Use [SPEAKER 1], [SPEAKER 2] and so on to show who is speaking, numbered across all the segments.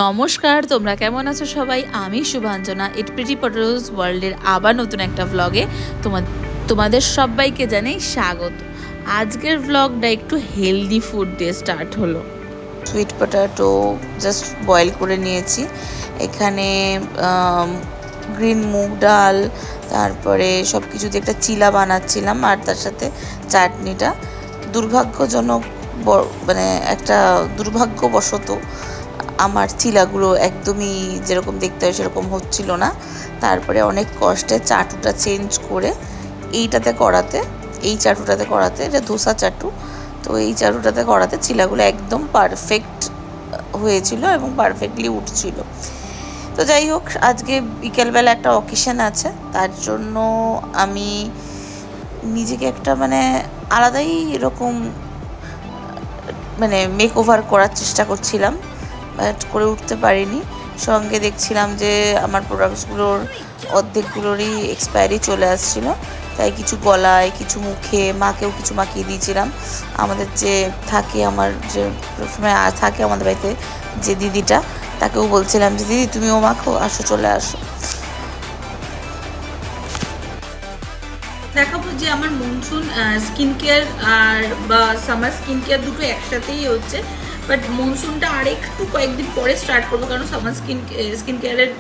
[SPEAKER 1] নমস্কার, তোমরা কেমন আছো সবাই? আমি শুভাঞ্জনা ইট প্রিটি পটেটোস ওয়ার্ল্ডের আবার নতুন একটা ব্লগে তোমাদের সবাইকে জানাই স্বাগত। আজকের ব্লগটা একটু হেলদি ফুড দিয়ে স্টার্ট হলো। সুইট পটেটো জাস্ট বয়েল করে নিয়েছি। এখানে গ্রিন মুগ ডাল, তারপরে সব কিছু দিয়ে একটা চিলা বানাচ্ছিলাম, আর তার সাথে চাটনিটা। দুর্ভাগ্যজনক মানে একটা দুর্ভাগ্যবশত আমার চিলাগুলো একদমই যেরকম দেখতে হয় সেরকম হচ্ছিল না। তারপরে অনেক কষ্টে চাটুটা চেঞ্জ করে এই চাটুটাতে করাতে, এটা ধোসা চাটু, তো এই চাটুটাতে করাতে চিলাগুলো একদম পারফেক্ট হয়েছিল এবং পারফেক্টলি উঠছিল। তো যাই হোক, আজকে বিকেলবেলা একটা অকেশন আছে, তার জন্য আমি নিজেকে একটা আলাদাই এরকম মেক ওভার করার চেষ্টা করছিলাম, বাট করে উঠতে পারিনি। সঙ্গে দেখছিলাম যে আমার প্রোডাক্টসগুলোর অর্ধেকগুলোরই এক্সপায়ারি চলে আসছিল, তাই কিছু গলায়, কিছু মুখে, মাকেও কিছু মাখিয়ে দিয়েছিলাম। আমাদের যে থাকে, আমার যে সবসময় থাকে আমাদের বাড়িতে যে দিদিটা, তাকেও বলছিলাম যে দিদি তুমিও মাখো, আসো, চলে আসো।
[SPEAKER 2] দেখাবো যে আমার মনসুন স্কিন কেয়ার আর বা সামার স্কিন কেয়ার দুটো একসাথেই হচ্ছে, বাট মনসুনটা আরেকটু কয়েকদিন পরে স্টার্ট করবো, কারণ সামার স্কিন কেয়ারের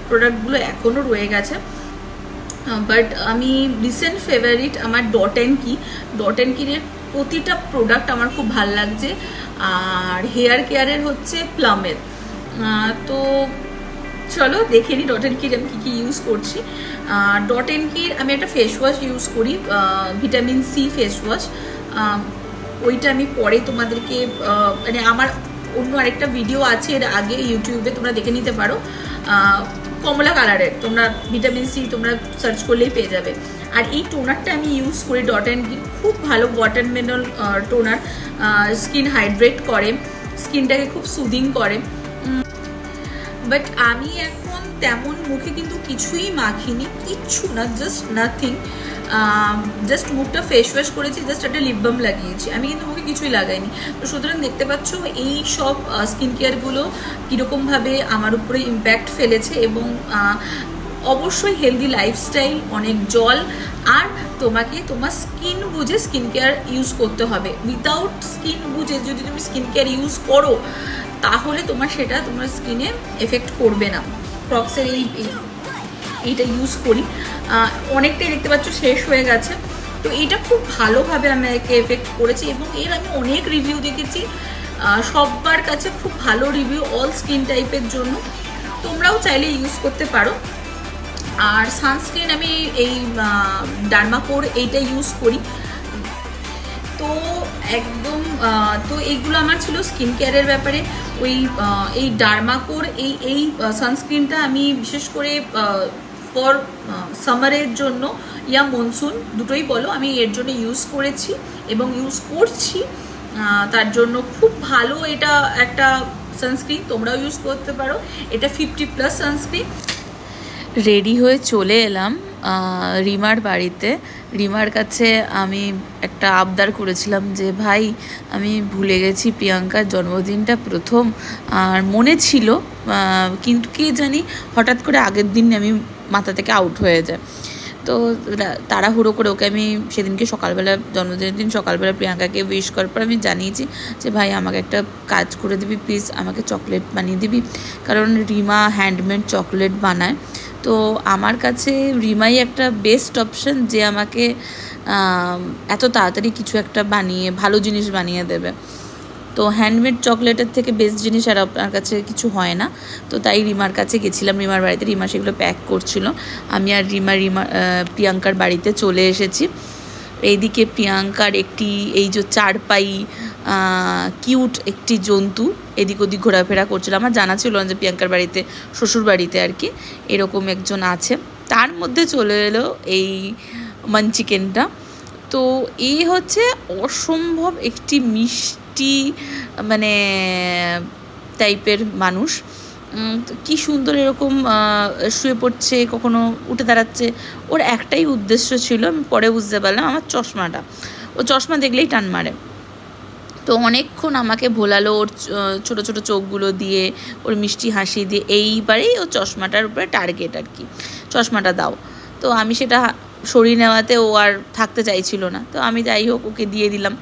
[SPEAKER 2] প্রোডাক্টগুলো এখনও রয়ে গেছে। বাট আমি রিসেন্ট ফেভারিট আমার ডট অ্যান্ড কির প্রতিটা প্রোডাক্ট আমার খুব ভাল লাগছে। আর হেয়ার কেয়ারের হচ্ছে প্লামের। তো চলো দেখে নিই ডট অ্যান্ড কির আমি কী ইউজ করছি। ডট অ্যান্ড কির আমি একটা ফেস ওয়াশ ইউজ করি, ভিটামিন সি ফেস ওয়াশ। ওইটা আমি পরে তোমাদেরকে আমার অন্য আরেকটা ভিডিও আছে এর আগে ইউটিউবে, তোমরা দেখে নিতে পারো। কমলা কালারের তোমরা ভিটামিন সি তোমরা সার্চ করলেই পেয়ে যাবে। আর এই টোনারটা আমি ইউজ করি ডট অ্যান্ড কির, খুব ভালো ওয়াটারমেলন টোনার, স্কিন হাইড্রেট করে, স্কিনটাকে খুব সুদিং করে। বাট আমি এখন তেমন মুখে কিন্তু কিছুই মাখিনি, কিচ্ছু না, জাস্ট নাথিং। জাস্ট মুখটা ফেস ওয়াশ করেছি, জাস্ট একটা লিপ বাম লাগিয়েছি, আমি কিন্তু মুখে কিছুই লাগাইনি। তো সুতরাং দেখতে পাচ্ছ এই সব স্কিন কেয়ারগুলো কীরকমভাবে আমার উপরে ইম্প্যাক্ট ফেলেছে। এবং অবশ্যই হেলদি লাইফস্টাইল, অনেক জল, আর তোমাকে তোমার স্কিন বুঝে স্কিন কেয়ার ইউজ করতে হবে। উইদাউট স্কিন বুঝে যদি তুমি স্কিন কেয়ার ইউজ করো, তাহলে তোমার সেটা তোমার স্কিনে এফেক্ট করবে না। ক্রক্সের এইটা ইউজ করি, অনেকটাই দেখতে পাচ্ছ শেষ হয়ে গেছে। তো এইটা খুব ভালোভাবে আমাকে এফেক্ট করেছে, এবং এর আমি অনেক রিভিউ দেখেছি, সবার কাছে খুব ভালো রিভিউ, অল স্কিন টাইপের জন্য। তোমরাও চাইলে ইউজ করতে পারো। আর সানস্ক্রিন আমি এই ডার্মাকোর এইটা ইউজ করি। তো একদম তো এইগুলো আমার ছিল স্কিন কেয়ারের ব্যাপারে। এই ডার্মাকোর এই সানস্ক্রিনটা আমি বিশেষ করে ফর সামারের জন্য ইয়া মনসুন দুটোই বলো, আমি এর জন্য ইউজ করেছি এবং ইউজ করছি। তার জন্য খুব ভালো এটা একটা সানস্ক্রিন, তোমরাও ইউজ করতে পারো। এটা 50+ সানস্ক্রিন।
[SPEAKER 1] রেডি হয়ে চলে এলাম রিমার বাড়িতে। রিমার কাছে আমি একটা আবদার করেছিলাম যে ভাই, আমি ভুলে গেছি প্রিয়াঙ্কার জন্মদিনটা প্রথম, আর মনে ছিল, কিন্তু কি জানি হঠাৎ করে আগের দিন আমি মাথা থেকে আউট হয়ে যায়। তো তাড়াহুড়ো করে ওকে আমি সেদিনকে সকালবেলা, জন্মদিনের দিন সকালবেলা প্রিয়াঙ্কাকে উইশ করার পর আমি জানিয়েছি যে ভাই আমাকে একটা কাজ করে দিবি প্লিজ, আমাকে চকলেট বানিয়ে দিবি, কারণ রিমা হ্যান্ডমেড চকলেট বানায়। তো আমার কাছে রিমাই একটা বেস্ট অপশন, যে আমাকে এত তাড়াতাড়ি কিছু একটা বানিয়ে, ভালো জিনিস বানিয়ে দেবে। তো হ্যান্ডমেড চকলেটের থেকে বেস্ট জিনিস আর আপনার কাছে কিছু হয় না। তো তাই রিমার কাছে গেছিলাম, রিমার বাড়িতে। রিমা সেগুলো প্যাক করছিল। আমি আর প্রিয়াঙ্কার বাড়িতে চলে এসেছি। এইদিকে প্রিয়াঙ্কার একটি এই যে চারপাই কিউট একটি জন্তু এদিক ওদিক ঘোরাফেরা করছিল। আমার জানা ছিল না যে প্রিয়াঙ্কার বাড়িতে, শ্বশুর বাড়িতে আর কি, এরকম একজন আছে। তার মধ্যে চলে এলো এই মানচিকেনটা। তো এই হচ্ছে অসম্ভব একটি মিষ্টি টাইপের মানুষ। কি সুন্দর এরকম শুয়ে পড়ছে, কখনো উঠে দাঁড়াচ্ছে। ওর একটাই উদ্দেশ্য ছিল, আমি পরে বুঝতে পারলাম, আমার চশমাটা, ও চশমা দেখলেই টান মারে। তো অনেকক্ষণ আমাকে ভোলালো ওর ছোটো ছোটো চোখগুলো দিয়ে, ওর মিষ্টি হাসি দিয়ে। এইবারেই ও চশমাটার উপরে টার্গেট আর কি, চশমাটা দাও। তো আমি সেটা সরিয়ে নেওয়াতে ও আর থাকতে চাইছিল না, তো আমি যাই হোক ওকে দিয়ে দিলাম।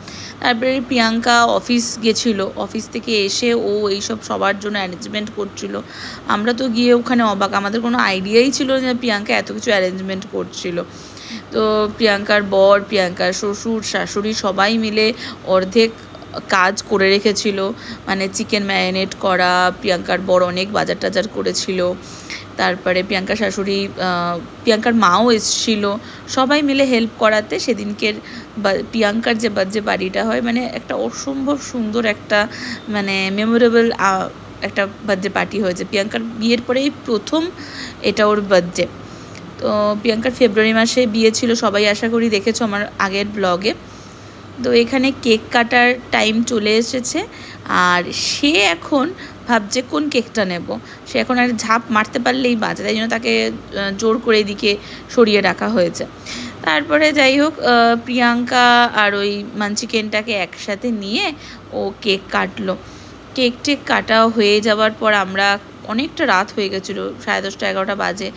[SPEAKER 1] তারপরে প্রিয়াঙ্কা অফিস গেছিলো, অফিস থেকে এসে ও এইসব সবার জন্য অ্যারেঞ্জমেন্ট করছিল। আমরা তো গিয়ে ওখানে অবাক, আমাদের কোনো আইডিয়াই ছিল না যে প্রিয়াঙ্কা এত কিছু অ্যারেঞ্জমেন্ট করছিল। তো প্রিয়াঙ্কার বর, প্রিয়াঙ্কার শ্বশুর শাশুড়ি সবাই মিলে অর্ধেক কাজ করে রেখেছিল, মানে চিকেন ম্যারিনেট করা, প্রিয়াঙ্কার বর অনেক বাজার টাজার করেছিল। তারপরে প্রিয়াঙ্কার শাশুড়ি, প্রিয়াঙ্কার মাও এসেছিলো, সবাই মিলে হেল্প করাতে সেদিনকের প্রিয়াঙ্কার যে বার্থডে বাড়িটা হয়, মানে একটা অসম্ভব সুন্দর একটা মানে মেমোরেবল একটা বার্থডে পার্টি হয়েছে। প্রিয়াঙ্কার বিয়ের পরেই প্রথম এটা ওর বার্থডে। তো প্রিয়াঙ্কার ফেব্রুয়ারি মাসে বিয়ে ছিল, সবাই আশা করি দেখেছো আমার আগের ব্লগে। তো এখানে কেক কাটার টাইম চলে এসেছে, আর সে এখন ভাবছে কোন কেকটা নেব। সে এখন আর ঝাঁপ মারতে পারলেই বাঁচে, তাই জন্য তাকে জোর করে এদিকে সরিয়ে রাখা হয়েছে। তারপরে যাই হোক, প্রিয়াঙ্কা আর ওই মাঞ্চিকেনটাকে একসাথে নিয়ে ও কেক কাটলো। কেক টেক কাটা হয়ে যাওয়ার পর আমরা, অনেকটা রাত হয়ে গেছিলো, 10:30 11টা বাজে,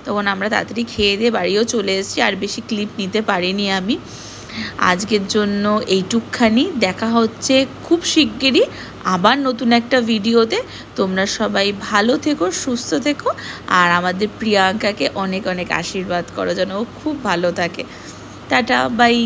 [SPEAKER 1] তখন আমরা তাড়াতাড়ি খেয়ে দিয়ে বাড়িও চলে এসেছি। আর বেশি ক্লিপ নিতে পারিনি আমি। আজকের জন্য এইটুকখানি, দেখা হচ্ছে খুব শিগগিরই আবার নতুন একটা ভিডিওতে। তোমরা সবাই ভালো থেকো, সুস্থ থেকো, আর আমাদের প্রিয়াঙ্কাকে অনেক অনেক আশীর্বাদ করো যেন ও খুব ভালো থাকে। Tata, by.